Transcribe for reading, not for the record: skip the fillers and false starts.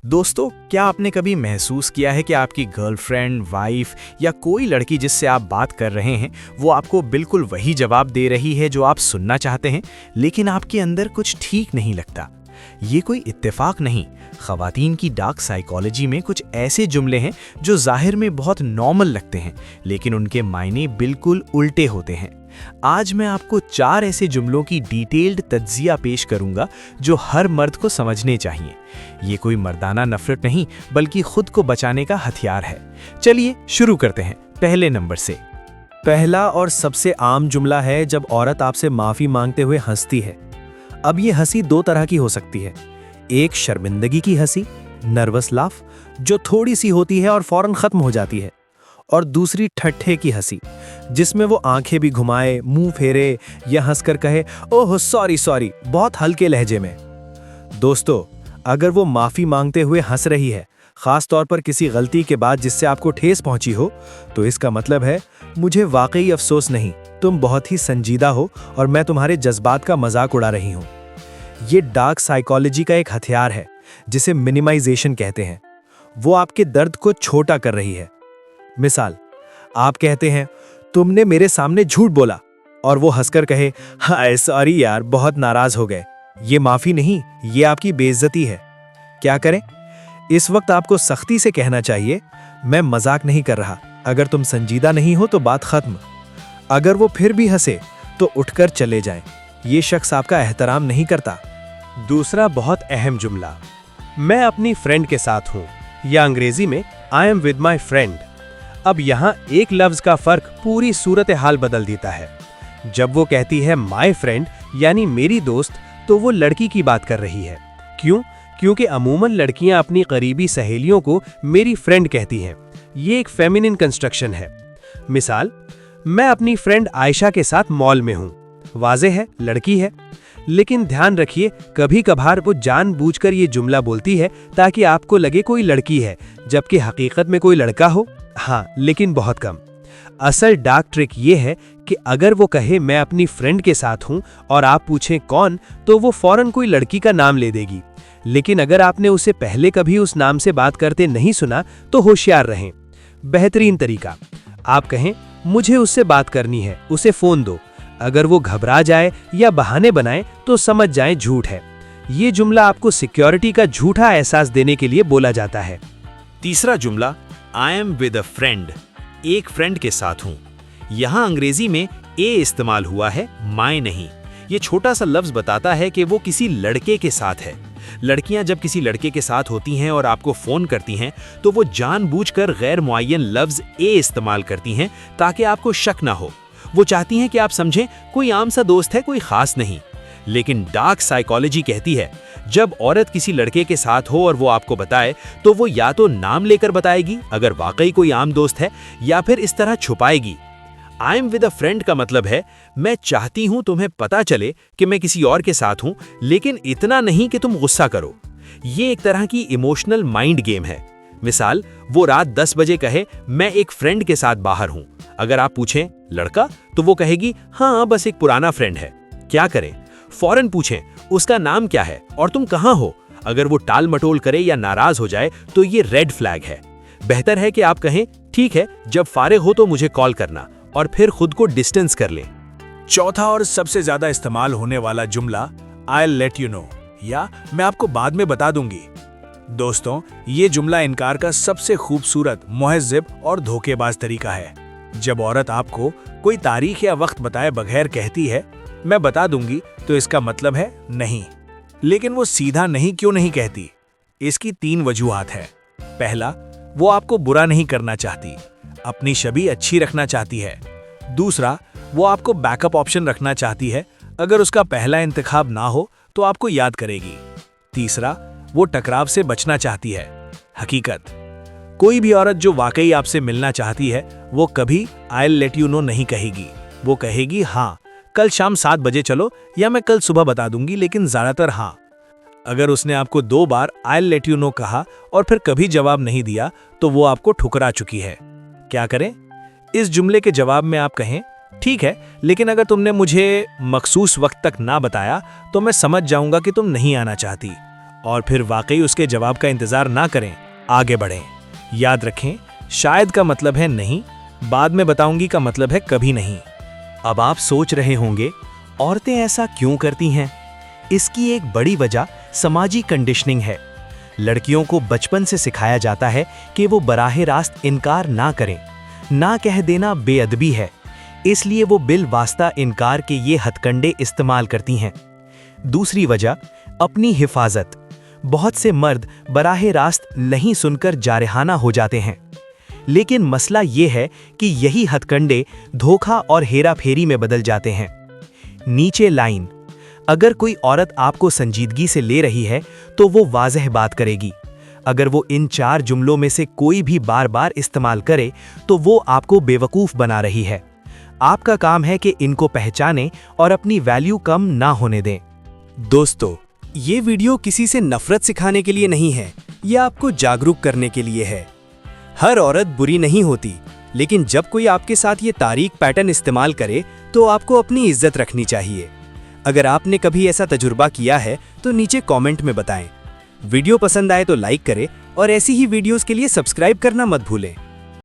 दोस्तों, क्या आपने कभी महसूस किया है कि आपकी गर्लफ्रेंड, वाइफ या कोई लड़की जिससे आप बात कर रहे हैं वो आपको बिल्कुल वही जवाब दे रही है जो आप सुनना चाहते हैं, लेकिन आपके अंदर कुछ ठीक नहीं लगता। ये कोई इत्तेफाक नहीं, ख़वातीन की डार्क साइकोलॉजी में कुछ ऐसे जुमले हैं जो ज़ाहिर में बहुत नॉर्मल लगते हैं, लेकिन उनके मायने बिल्कुल उल्टे होते हैं। आज मैं आपको 4 ऐसे जुमलों की डिटेल्ड तज्जिया पेश करूंगा जो हर मर्द को समझने चाहिए। ये कोई मर्दाना नफरत नहीं, बल्कि खुद को बचाने का हथियार है। चलिए शुरू करते हैं पहले नंबर से। पहला और सबसे आम जुमला है जब औरत आपसे माफी मांगते हुए हंसती है। अब ये हंसी 2 तरह की हो सकती है। एक शर्मिंदगी की हंसी, नर्वस लाफ, जो थोड़ी सी होती है और फौरन खत्म हो जाती है, और दूसरी ठट्ठे की हंसी, जिसमें वो आंखें भी घुमाए, मुंह फेरे या हंसकर कहे ओह सॉरी सॉरी, बहुत हल्के लहजे में। दोस्तों, अगर वो माफी मांगते हुए हंस रही है, खास तौर पर किसी गलती के बाद जिससे आपको ठेस पहुंची हो, तो इसका मतलब है मुझे वाकई अफसोस नहीं, तुम बहुत ही संजीदा हो और मैं तुम्हारे जज्बात का मजाक उड़ा रही हूं। ये डार्क साइकोलॉजी का एक हथियार है जिसे मिनिमाइजेशन कहते हैं। वो आपके दर्द को छोटा कर रही है। मिसाल, आप कहते हैं तुमने मेरे सामने झूठ बोला, और वो हंसकर कहे हाय सॉरी यार, बहुत नाराज हो गए। ये माफी नहीं, ये आपकी बेइज्जती है। क्या करें? इस वक्त आपको सख्ती से कहना चाहिए मैं मजाक नहीं कर रहा, अगर तुम संजीदा नहीं हो तो बात खत्म। अगर वो फिर भी हंसे तो उठकर चले जाएं। ये शख्स आपका एहतराम नहीं करता। दूसरा बहुत अहम जुमला, मैं अपनी फ्रेंड के साथ हूं, या अंग्रेजी में आई एम विद माई फ्रेंड। अब यहाँ एक लफ्ज का फर्क पूरी सूरत हाल बदल देता है। जब वो कहती है माय फ्रेंड यानी मेरी दोस्त, तो वो लड़की की बात कर रही है। क्यों? क्योंकि अमूमन लड़कियां अपनी करीबी सहेलियों को मेरी फ्रेंड कहती हैं। ये एक फेमिनिन कंस्ट्रक्शन है। मिसाल, मैं अपनी फ्रेंड आयशा के साथ मॉल में हूँ। वाज़ेह है, लड़की है। लेकिन ध्यान रखिए, कभी कभार वो जानबूझकर ये जुमला बोलती है ताकि आपको लगे कोई लड़की है, जबकि हकीकत में कोई लड़का हो। हाँ, लेकिन बहुत कम। असल डार्क ट्रिक ये है कि अगर वो कहे मैं अपनी फ्रेंड के साथ हूं और आप पूछें कौन, तो वो फौरन कोई लड़की का नाम ले देगी। लेकिन अगर आपने उसे पहले कभी उस नाम से बात करते नहीं सुना तो होशियार रहें। बेहतरीन तरीका, आप कहें मुझे उससे बात करनी है, उसे फोन दो। अगर वो घबरा जाए या बहाने बनाए तो समझ जाए झूठ है। ये जुमला आपको सिक्योरिटी का झूठा एहसास देने के लिए बोला जाता है। तीसरा जुमला, आई एम विद अ फ्रेंड, एक फ्रेंड के साथ हूं। यहां अंग्रेजी में ए इस्तेमाल हुआ है, माय नहीं। ये छोटा सा लफ्ज बताता है कि वो किसी लड़के के साथ है। लड़कियां जब किसी लड़के के साथ होती हैं और आपको फोन करती हैं, तो वो जानबूझकर गैर मुअय्यन लफ्ज ए इस्तेमाल करती हैं ताकि आपको शक ना हो। वो चाहती हैं कि आप समझें कोई आम सा दोस्त है, कोई खास नहीं। लेकिन डार्क साइकोलॉजी कहती है जब औरत किसी लड़के के साथ हो और वो आपको बताए, तो वो या तो नाम लेकर बताएगी अगर वाकई कोई आम दोस्त है, या फिर इस तरह छुपाएगी। I am with a friend का मतलब है मैं चाहती हूं तुम्हें पता चले कि मैं किसी और के साथ हूं, लेकिन इतना नहीं कि तुम गुस्सा करो। ये एक तरह की इमोशनल माइंड गेम है। मिसाल, वो रात 10 बजे कहे मैं एक फ्रेंड के साथ बाहर हूं। अगर आप पूछें लड़का, तो वो कहेगी हाँ, बस एक पुराना फ्रेंड है। क्या करें? फौरन पूछें उसका नाम क्या है और तुम कहां हो। अगर वो टाल मटोल करे या नाराज हो जाए तो ये रेड फ्लैग है। बेहतर है कि आप कहें ठीक है, जब फारिग हो तो मुझे कॉल करना, और फिर खुद को डिस्टेंस कर लें। चौथा और सबसे ज्यादा इस्तेमाल होने वाला जुमला आई लेट यू नो, या मैं आपको बाद में बता दूंगी। दोस्तों, ये जुमला इनकार का सबसे खूबसूरत, मुहज़्ज़ब और धोखेबाज तरीका है। जब औरत आपको कोई तारीख या वक्त बताए बगैर कहती है मैं बता दूंगी, तो इसका मतलब है नहीं। लेकिन वो सीधा नहीं क्यों नहीं कहती? इसकी 3 वजूहात है। पहला, वो आपको बुरा नहीं करना चाहती, अपनी छवि अच्छी रखना चाहती है। दूसरा, वो आपको बैकअप ऑप्शन रखना चाहती है, अगर उसका पहला इंतखाब ना हो तो आपको याद करेगी। तीसरा, वो टकराव से बचना चाहती है। हकीकत, कोई भी औरत जो वाकई आपसे मिलना चाहती है वो कभी आई लेट यू नो नहीं कहेगी। वो कहेगी हाँ, कल शाम 7 बजे चलो, या मैं कल सुबह बता दूंगी, लेकिन ज्यादातर हाँ। अगर उसने आपको 2 बार आई लेट यू नो कहा और फिर कभी जवाब नहीं दिया, तो वो आपको ठुकरा चुकी है। क्या करें? इस जुमले के जवाब में आप कहें ठीक है, लेकिन अगर तुमने मुझे मखसूस वक्त तक ना बताया तो मैं समझ जाऊंगा कि तुम नहीं आना चाहती, और फिर वाकई उसके जवाब का इंतजार ना करें, आगे बढ़ें। याद रखें, शायद का मतलब है नहीं, बाद में बताऊंगी का मतलब है कभी नहीं। अब आप सोच रहे होंगे, औरतें ऐसा क्यों करती हैं? इसकी एक बड़ी वजह समाजी कंडीशनिंग है। लड़कियों को बचपन से सिखाया जाता है कि वो बराहे रास्त इनकार ना करें। ना कह देना बेअदबी है, इसलिए वो बिल वास्ता इनकार के ये हथकंडे इस्तेमाल करती हैं। दूसरी वजह, अपनी हिफाजत। बहुत से मर्द बराहे रास्त नहीं सुनकर जारहाना हो जाते हैं। लेकिन मसला ये है कि यही हथकंडे धोखा और हेराफेरी में बदल जाते हैं। नीचे लाइन, अगर कोई औरत आपको संजीदगी से ले रही है तो वो वाज़ह बात करेगी। अगर वो इन 4 जुमलों में से कोई भी बार बार इस्तेमाल करे तो वो आपको बेवकूफ़ बना रही है। आपका काम है कि इनको पहचानें और अपनी वैल्यू कम ना होने दें। दोस्तों, ये वीडियो किसी से नफरत सिखाने के लिए नहीं है, यह आपको जागरूक करने के लिए है। हर औरत बुरी नहीं होती, लेकिन जब कोई आपके साथ ये तारीख पैटर्न इस्तेमाल करे तो आपको अपनी इज्जत रखनी चाहिए। अगर आपने कभी ऐसा तजुर्बा किया है तो नीचे कमेंट में बताएं। वीडियो पसंद आए तो लाइक करें और ऐसी ही वीडियोस के लिए सब्सक्राइब करना मत भूलें।